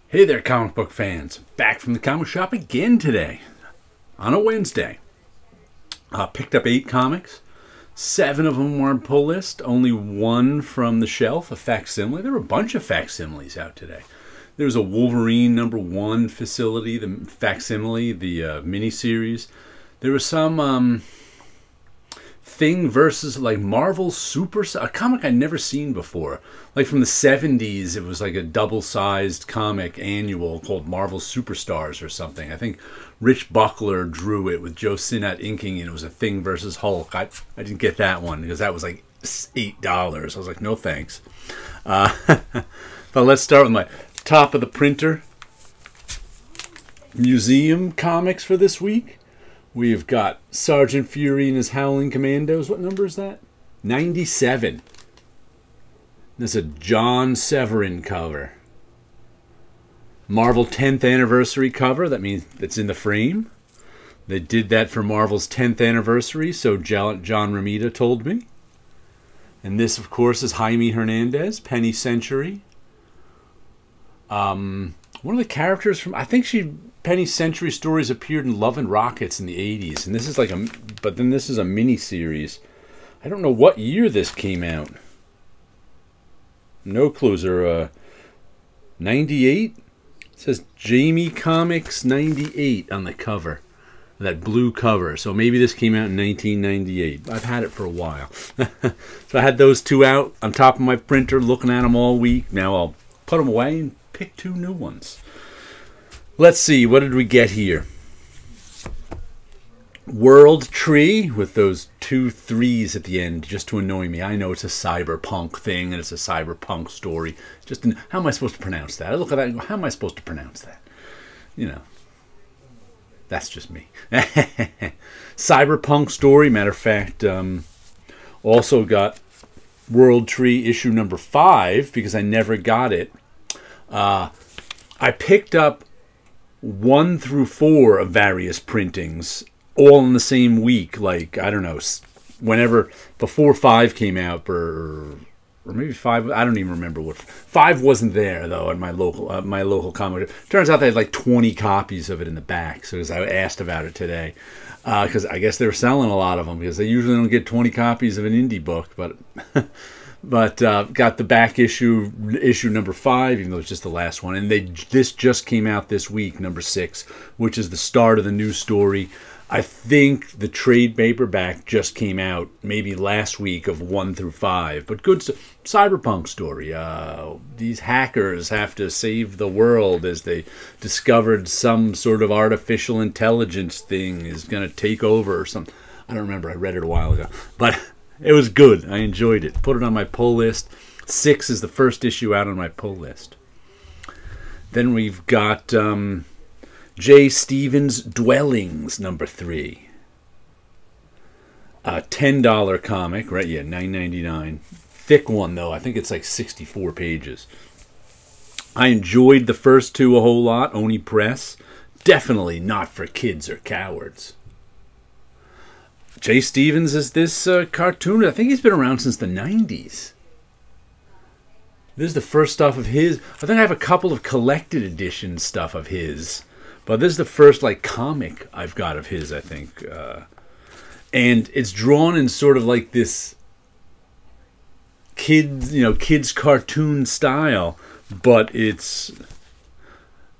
Hey there, comic book fans. Back from the comic shop again today on a Wednesday. Picked up 8 comics. 7 of them were on pull list. Only 1 from the shelf, a facsimile. There were a bunch of facsimiles out today. There was a Wolverine #1 facility, the facsimile, the miniseries. There was some Thing versus like Marvel Super, a comic I'd never seen before. Like from the 70s, it was like a double-sized comic annual called Marvel Superstars or something. I think Rich Buckler drew it with Joe Sinnott inking, and it was a Thing versus Hulk. I didn't get that one because that was like $8. I was like, no thanks. But let's start with my top of the printer museum comics for this week. We've got Sergeant Fury and his Howling Commandos. What number is that? 97. There's a John Severin cover. Marvel 10th anniversary cover. That means it's in the frame. They did that for Marvel's 10th anniversary, so John Romita told me. And this, of course, is Jaime Hernandez, Penny Century. One of the characters from, I think Penny Century stories appeared in Love and Rockets in the 80s, and this is like but then this is a mini series. I don't know what year this came out. No clues. Or 98. It says Jamie Comics 98 on the cover, that blue cover. So maybe this came out in 1998. I've had it for a while. So I had those 2 out on top of my printer, looking at them all week. Now I'll put them away and pick 2 new ones. Let's see, what did we get here? World Tree with those 2 3s at the end just to annoy me. I know it's a cyberpunk thing and it's a cyberpunk story. How am I supposed to pronounce that? I look at that and go, how am I supposed to pronounce that? You know, that's just me. Cyberpunk story. Matter of fact, also got World Tree issue number 5 because I never got it. I picked up 1 through 4 of various printings all in the same week, like, I don't know, whenever, before 5 came out, or maybe 5, I don't even remember what. 5 wasn't there, though, at my local comic. Turns out they had like 20 copies of it in the back, so as I asked about it today, because I guess they were selling a lot of them, because they usually don't get 20 copies of an indie book, but got the back issue number 5, even though it's just the last one. And this just came out this week, number 6, which is the start of the new story. I think the trade paperback just came out maybe last week of 1 through 5. But good cyberpunk story. These hackers have to save the world as they discovered some sort of artificial intelligence thing is going to take over or something. I don't remember. I read it a while ago. But it was good. I enjoyed it. Put it on my pull list. 6 is the first issue out on my pull list. Then we've got J. Stevens' Dwellings, number 3. A $10 comic, right? Yeah, $9.99. Thick one, though. I think it's like 64 pages. I enjoyed the first 2 a whole lot. Oni Press. Definitely not for kids or cowards. Jay Stevens is this cartoon. I think he's been around since the 90s. This is the first stuff of his. I think I have a couple of collected edition stuff of his. But this is the first like comic I've got of his, I think. And it's drawn in sort of like this kids cartoon style. But it's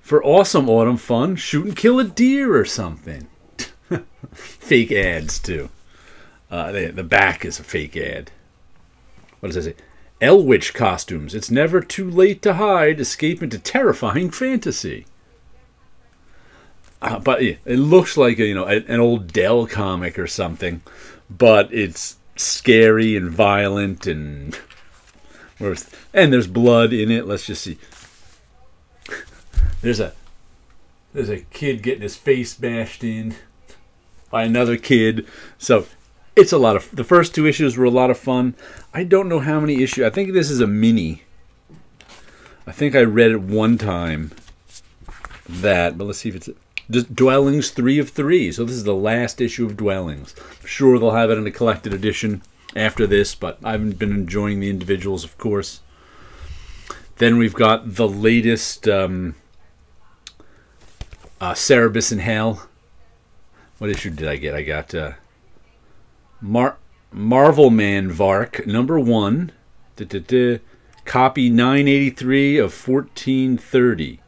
for awesome autumn fun. Shoot and kill a deer or something. Fake ads too. The back is a fake ad. What does it say? Elwitch costumes. It's never too late to hide. Escape into terrifying fantasy. But yeah, it looks like an old Dell comic or something, but it's scary and violent and there's blood in it. Let's just see. There's a kid getting his face bashed in by another kid. So it's a lot of, the first 2 issues were a lot of fun. I don't know how many issues. I think this is a mini. I think I read it one time, but let's see if it's Dwellings 3 of 3. So this is the last issue of Dwellings. I'm sure they'll have it in a collected edition after this, but I've been enjoying the individuals, of course. Then we've got the latest Cerebus in Hell. What issue did I get? I got Marvel Man Vark, number 1. Copy 983 of 1430.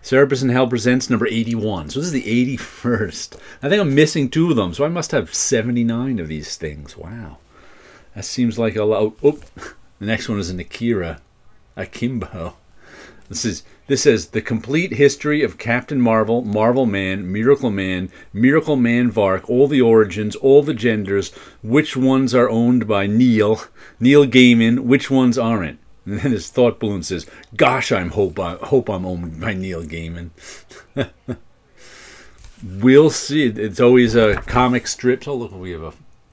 Cerebus in Hell presents number 81. So this is the 81st. I think I'm missing 2 of them, so I must have 79 of these things. Wow. That seems like a lot. Oh, the next one is an Akimbo. This says The Complete History of Captain Marvel, Marvel Man, Miracle Man Vark, all the origins, all the genders, which ones are owned by Neil Gaiman, which ones aren't. And then his thought balloon says, "Gosh, I hope I'm owned by Neil Gaiman." We'll see. It's always a comic strips. Oh, look, we have a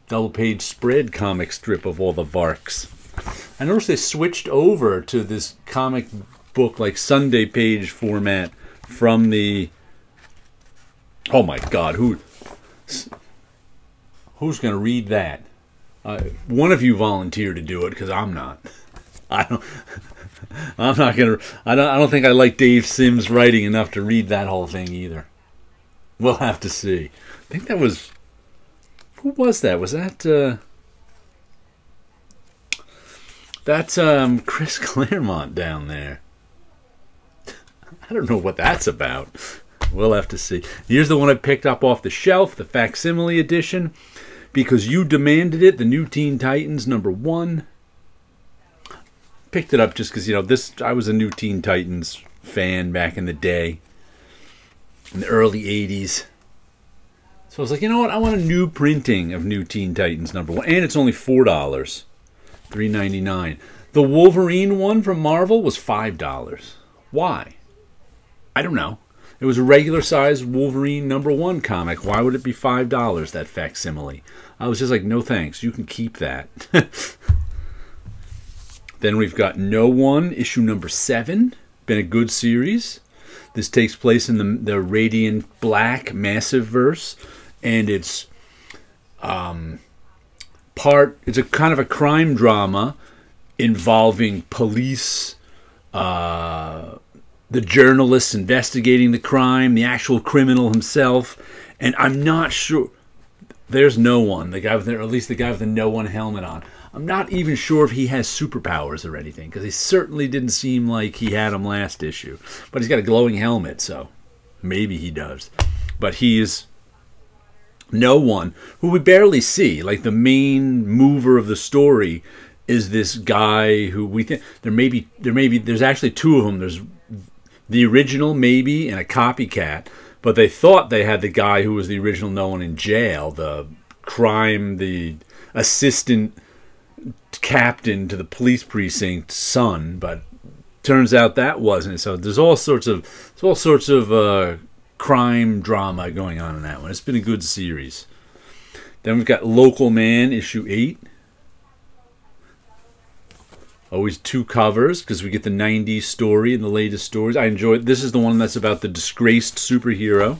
double-page spread comic strip of all the Varks. I noticed they switched over to this comic book, like Sunday page format from the... Oh my God, who's going to read that? One of you volunteer to do it, because I'm not. I don't think I like Dave Sims writing enough to read that whole thing either. We'll have to see. I think that was... Who was that? Was that... That's Chris Claremont down there. I don't know what that's about. We'll have to see. Here's the one I picked up off the shelf, the facsimile edition, because you demanded it, the New Teen Titans number 1. Picked it up just because, you know, I was a New Teen Titans fan back in the day, in the early 80s. So I was like, you know what? I want a new printing of New Teen Titans number 1. And it's only $4. $3.99. The Wolverine one from Marvel was $5. Why? I don't know. It was a regular size Wolverine number 1 comic. Why would it be $5, that facsimile? I was just like, no thanks. You can keep that. Then we've got No One, issue number 7. Been a good series. This takes place in the Radiant Black Massive Verse. And it's it's a kind of a crime drama involving police, the journalists investigating the crime, the actual criminal himself, and I'm not sure. There's No One, the guy with or at least the guy with the No One helmet on. I'm not even sure if he has superpowers or anything, because he certainly didn't seem like he had them last issue. But he's got a glowing helmet, so maybe he does. But he's No One, who we barely see. Like, the main mover of the story is this guy who we think there's actually 2 of them. There's the original, maybe, and a copycat. But they thought they had the guy who was the original No One in jail, the assistant captain to the police precinct son. But turns out that wasn't. So there's all sorts of crime drama going on in that one. It's been a good series. Then we've got Local Man, issue 8. Always 2 covers, because we get the 90s story and the latest stories. I enjoy it. This is the one that's about the disgraced superhero.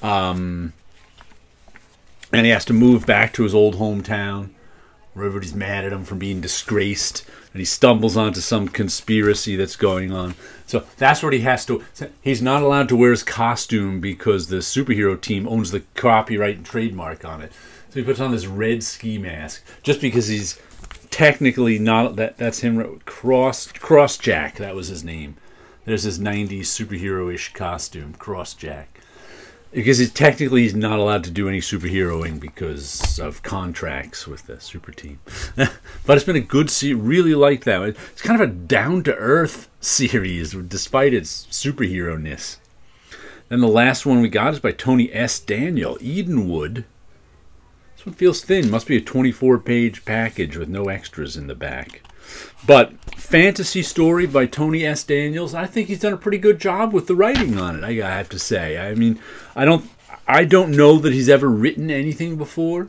And he has to move back to his old hometown, where everybody's mad at him for being disgraced, and he stumbles onto some conspiracy that's going on. So that's what he has to... He's not allowed to wear his costume because the superhero team owns the copyright and trademark on it. So he puts on this red ski mask, just because he's technically not... That's him. Crossjack, that was his name. There's his 90s superhero-ish costume, Crossjack. Because he's not allowed to do any superheroing because of contracts with the super team. But it's been a good series. Really like that. It's kind of a down-to-earth series, despite its superhero-ness. Then the last one we got is by Tony S. Daniel, Edenwood. This one feels thin. Must be a 24-page package with no extras in the back. But fantasy story by Tony S. Daniels. I think he's done a pretty good job with the writing on it, I have to say. I mean, I don't know that he's ever written anything before.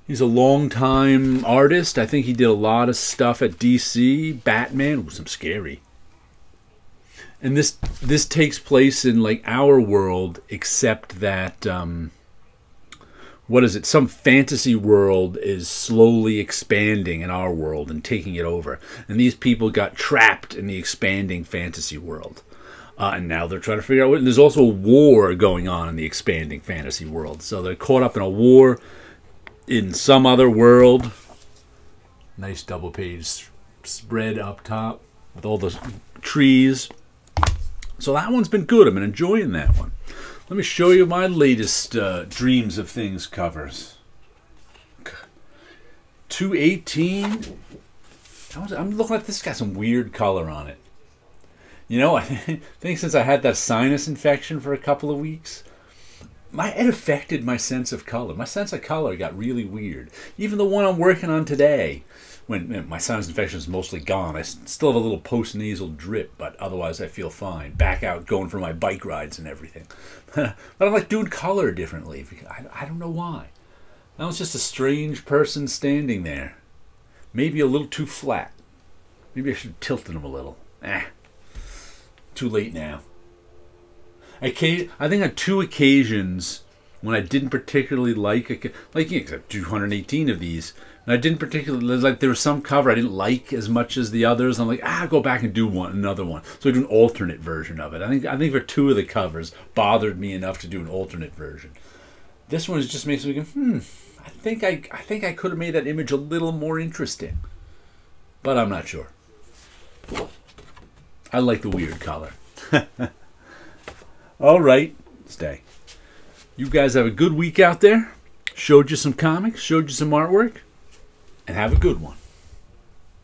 He's a long-time artist. I think he did a lot of stuff at DC. Batman was some scary. And this takes place in, like, our world, except that what is it? Some fantasy world is slowly expanding in our world and taking it over. And these people got trapped in the expanding fantasy world. And now they're trying to figure out what. And there's also a war going on in the expanding fantasy world. So they're caught up in a war in some other world. Nice double page spread up top with all the trees. So that one's been good. I've been enjoying that one. Let me show you my latest Dreams of Things covers. 218. I'm looking at this. Got some weird color on it. You know, I think since I had that sinus infection for a couple of weeks, it affected my sense of color. My sense of color got really weird. Even the one I'm working on today, when my sinus infection is mostly gone, I still have a little post-nasal drip, but otherwise I feel fine. Back out going for my bike rides and everything. But I'm like doing color differently. I don't know why. I was just a strange person standing there. Maybe a little too flat. Maybe I should have tilted him a little. Too late now. I think on 2 occasions when I didn't particularly like 218 of these, and I didn't particularly like. There was some cover I didn't like as much as the others. I'm like, go back and do another one. So I do an alternate version of it. I think for 2 of the covers bothered me enough to do an alternate version. This one just makes me go, I think I could have made that image a little more interesting, but I'm not sure. I like the weird color. All right, stay. You guys have a good week out there. Showed you some comics, showed you some artwork, and have a good one.